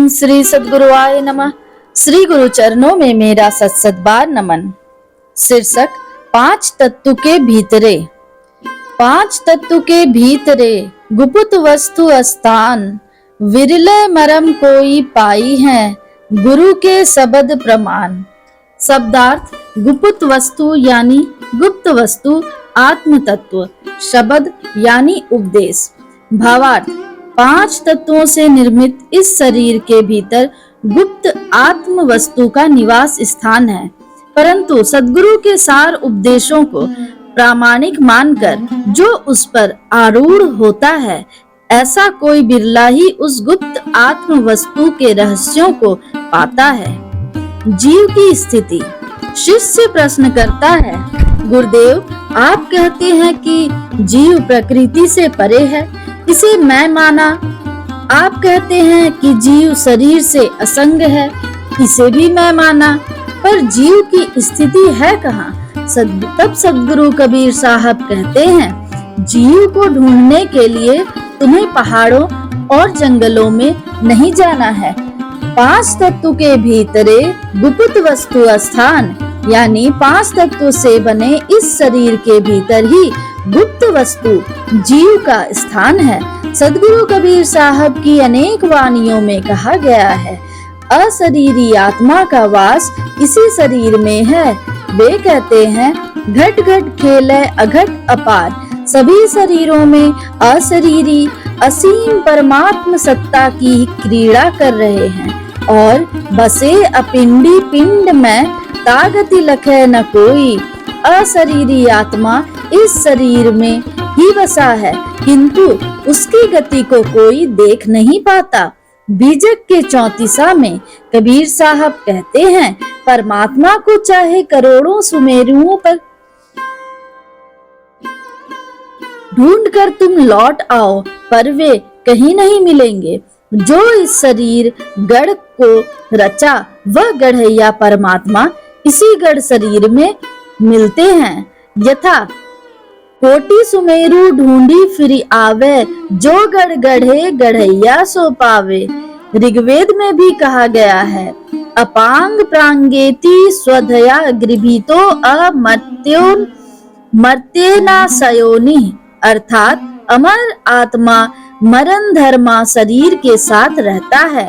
ओम श्री सद्गुरुआय नमः। श्री गुरु चरणों में मेरा सत्सद्बार नमन। शीर्षक 5 तत्व के भीतरे। 5 तत्व के भीतरे गुप्त वस्तु स्थान, विरले मरम कोई पाई है, गुरु के शब्द प्रमाण। शब्दार्थ: गुप्त वस्तु यानी गुप्त वस्तु, आत्म तत्व, शब्द यानी उपदेश। भावार्थ: 5 तत्वों से निर्मित इस शरीर के भीतर गुप्त आत्म वस्तु का निवास स्थान है, परंतु सद्गुरु के सार उपदेशों को प्रामाणिक मानकर जो उस पर आरूढ़ होता है, ऐसा कोई बिरला ही उस गुप्त आत्म वस्तु के रहस्यों को पाता है। जीव की स्थिति। शिष्य प्रश्न करता है, गुरुदेव, आप कहते हैं कि जीव प्रकृति से परे है, इसे मैं माना। आप कहते हैं कि जीव शरीर से असंग है, इसे भी मैं माना, पर जीव की स्थिति है कहाँ? तब सद्गुरु कबीर साहब कहते हैं, जीव को ढूंढने के लिए तुम्हें पहाड़ों और जंगलों में नहीं जाना है। 5 तत्व के भीतरे गुप्त वस्तु स्थान, यानी 5 तत्वों से बने इस शरीर के भीतर ही गुप्त वस्तु जीव का स्थान है। सद्गुरु कबीर साहब की अनेक वाणियों में कहा गया है, अशरीरी आत्मा का वास इसी शरीर में है। वे कहते हैं, घट घट खेलै अघट अपार, सभी शरीरों में अशरीरी असीम परमात्म सत्ता की क्रीड़ा कर रहे हैं और बसे अपिंडी पिंड में तागति लखे न कोई। अशरीरी आत्मा इस शरीर में ही बसा है, किंतु उसकी गति को कोई देख नहीं पाता। बीजक के 34 में कबीर साहब कहते हैं, परमात्मा को चाहे करोड़ों सुमेरुओं पर ढूंढ कर तुम लौट आओ, पर वे कहीं नहीं मिलेंगे। जो इस शरीर गढ़ को रचा, वह गढ़ैया परमात्मा इसी गढ़ शरीर में मिलते हैं। यथा कोटि सुमेरु ढूंढी फिर आवे, जो गढ़ गढ़े गढ़ैया सो पावे। ऋग्वेद में भी कहा गया है, अपांग प्रांगेति स्वधया गृभीतो अमर्त्यो मर्त्येना सयोनि, अर्थात अमर आत्मा मरण धर्मा शरीर के साथ रहता है।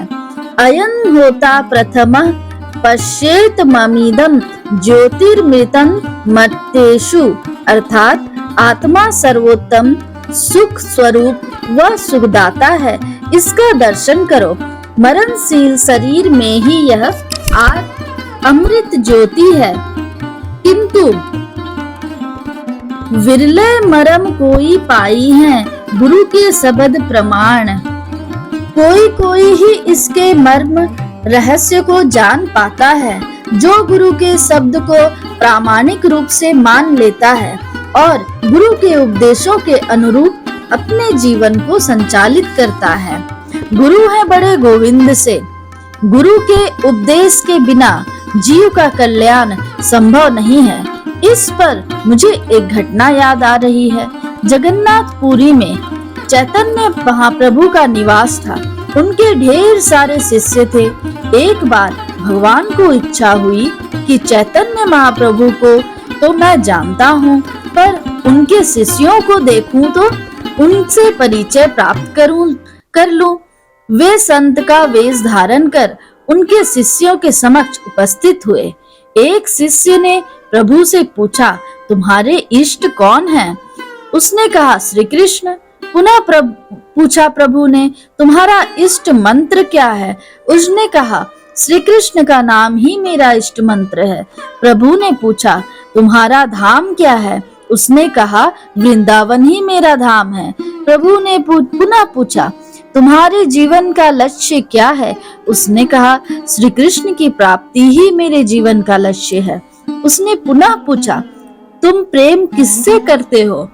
अयन होता प्रथमः पश्येत ममिदं ज्योतिर्मृतं मर्त्येषु, अर्थात आत्मा सर्वोत्तम सुख स्वरूप व सुखदाता है, इसका दर्शन करो। मरणशील शरीर में ही यह अमृत ज्योति है, किंतु विरले मरम कोई पाई है, गुरु के शब्द प्रमाण। कोई कोई ही इसके मर्म रहस्य को जान पाता है, जो गुरु के शब्द को प्रामाणिक रूप से मान लेता है और गुरु के उपदेशों के अनुरूप अपने जीवन को संचालित करता है। गुरु है बड़े गोविंद से। गुरु के उपदेश के बिना जीव का कल्याण संभव नहीं है। इस पर मुझे एक घटना याद आ रही है। जगन्नाथपुरी में चैतन्य महाप्रभु का निवास था। उनके ढेर सारे शिष्य थे। एक बार भगवान को इच्छा हुई कि चैतन्य महाप्रभु को तो मैं जानता हूँ, पर उनके शिष्यों को देखूं तो उनसे परिचय प्राप्त कर लूं। वे संत का वेश धारण कर उनके शिष्यों के समक्ष उपस्थित हुए। एक शिष्य ने प्रभु से पूछा, तुम्हारे इष्ट कौन हैं? उसने कहा, श्री कृष्ण। पुनः पूछा प्रभु ने, तुम्हारा इष्ट मंत्र क्या है? उसने कहा, श्री कृष्ण का नाम ही मेरा इष्ट मंत्र है। प्रभु ने पूछा, तुम्हारा धाम क्या है? उसने कहा, वृंदावन ही मेरा धाम है। प्रभु ने पुनः पूछा, तुम्हारे जीवन का लक्ष्य क्या है? उसने कहा, श्री कृष्ण की प्राप्ति ही मेरे जीवन का लक्ष्य है। उसने पुनः पूछा, तुम प्रेम किससे करते हो?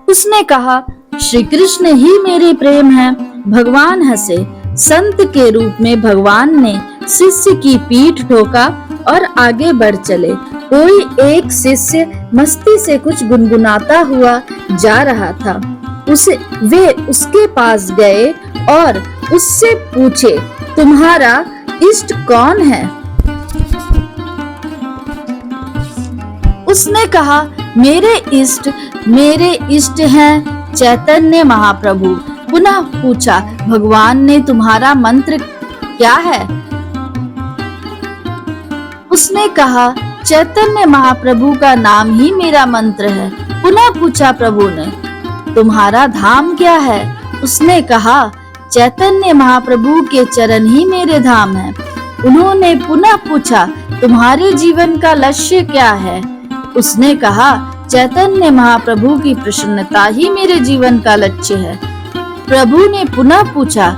उसने कहा, श्री कृष्ण ही मेरे प्रेम है। भगवान हंसे। संत के रूप में भगवान ने शिष्य की पीठ ठोका और आगे बढ़ चले। कोई एक शिष्य मस्ती से कुछ गुनगुनाता हुआ जा रहा था। वे उसके पास गए और उससे पूछे, तुम्हारा इष्ट कौन है? उसने कहा, मेरे इष्ट हैं चैतन्य महाप्रभु। पुनः पूछा, भगवान ने तुम्हारा मंत्र क्या है? उसने कहा, चैतन्य महाप्रभु का नाम ही मेरा मंत्र है। पुनः पूछा प्रभु ने, तुम्हारा धाम क्या है? उसने कहा, चैतन्य महाप्रभु के चरण ही मेरे धाम है। उन्होंने पुनः पूछा, तुम्हारे जीवन का लक्ष्य क्या है? उसने कहा, चैतन्य महाप्रभु की प्रसन्नता ही मेरे जीवन का लक्ष्य है। प्रभु ने पुनः पूछा,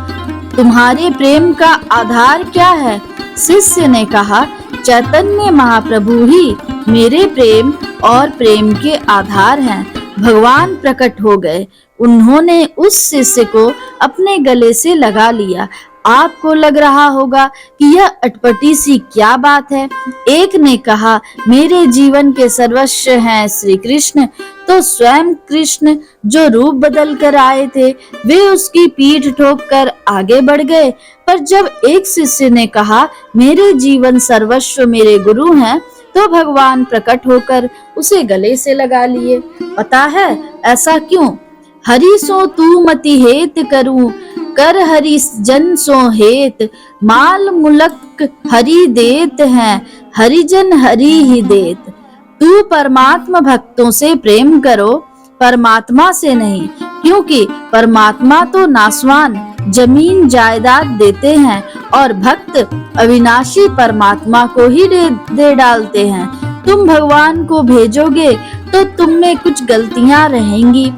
तुम्हारे प्रेम का आधार क्या है? शिष्य ने कहा, चैतन्य महाप्रभु ही मेरे प्रेम और प्रेम के आधार हैं। भगवान प्रकट हो गए। उन्होंने उस शिष्य को अपने गले से लगा लिया। आपको लग रहा होगा कि यह अटपटी सी क्या बात है। एक ने कहा, मेरे जीवन के सर्वस्व हैं श्री कृष्ण। तो स्वयं कृष्ण जो रूप बदल कर आए थे, वे उसकी पीठ ठोक कर आगे बढ़ गए। पर जब एक शिष्य ने कहा, मेरे जीवन सर्वस्व मेरे गुरु हैं, तो भगवान प्रकट होकर उसे गले से लगा लिए। पता है ऐसा क्यों? हरि सो तू मति हेत करूं, कर हरि जन सो हेत। माल मुलक हरि देत हैं, हरिजन हरि ही देत। तू परमात्मा भक्तों से प्रेम करो, परमात्मा से नहीं, क्योंकि परमात्मा तो नासवान जमीन जायदाद देते हैं और भक्त अविनाशी परमात्मा को ही दे डालते हैं। तुम भगवान को भेजोगे तो तुम में कुछ गलतियां रहेंगी।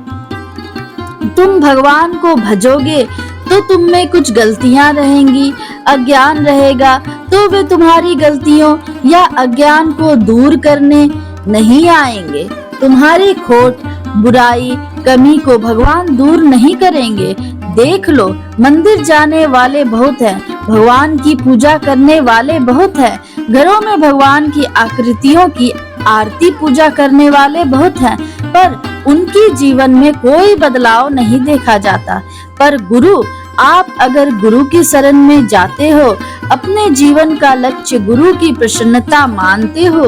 तुम भगवान को भजोगे तो तुम में कुछ गलतियां रहेंगी। अज्ञान रहेगा तो वे तुम्हारी गलतियों या अज्ञान को दूर करने नहीं आएंगे। तुम्हारी खोट, बुराई, कमी को भगवान दूर नहीं करेंगे। देख लो, मंदिर जाने वाले बहुत हैं, भगवान की पूजा करने वाले बहुत हैं, घरों में भगवान की आकृतियों की आरती पूजा करने वाले बहुत हैं, पर उनकी जीवन में कोई बदलाव नहीं देखा जाता। पर गुरु, आप अगर गुरु की शरण में जाते हो, अपने जीवन का लक्ष्य गुरु की प्रसन्नता मानते हो,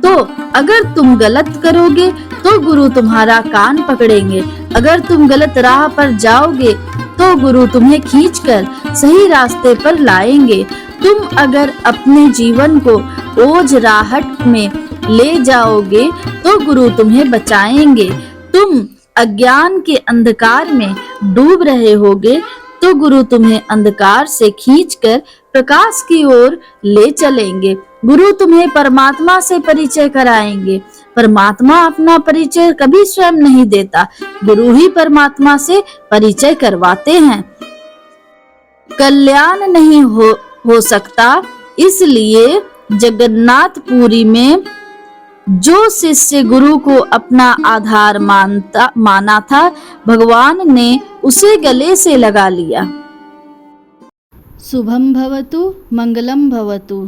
तो अगर तुम गलत करोगे तो गुरु तुम्हारा कान पकड़ेंगे। अगर तुम गलत राह पर जाओगे तो गुरु तुम्हें खींचकर सही रास्ते पर लाएंगे। तुम अगर अपने जीवन को ओझ राहट में ले जाओगे तो गुरु तुम्हें बचाएंगे। तुम अज्ञान के अंधकार में डूब रहे होगे तो गुरु तुम्हें अंधकार से खींचकर प्रकाश की ओर ले चलेंगे। गुरु तुम्हें परमात्मा से परिचय कराएंगे। परमात्मा अपना परिचय कभी स्वयं नहीं देता, गुरु ही परमात्मा से परिचय करवाते हैं। कल्याण नहीं हो सकता, इसलिए जगन्नाथपुरी में जो शिष्य गुरु को अपना आधार माना था, भगवान ने उसे गले से लगा लिया। शुभम भवतु, मंगलम भवतु।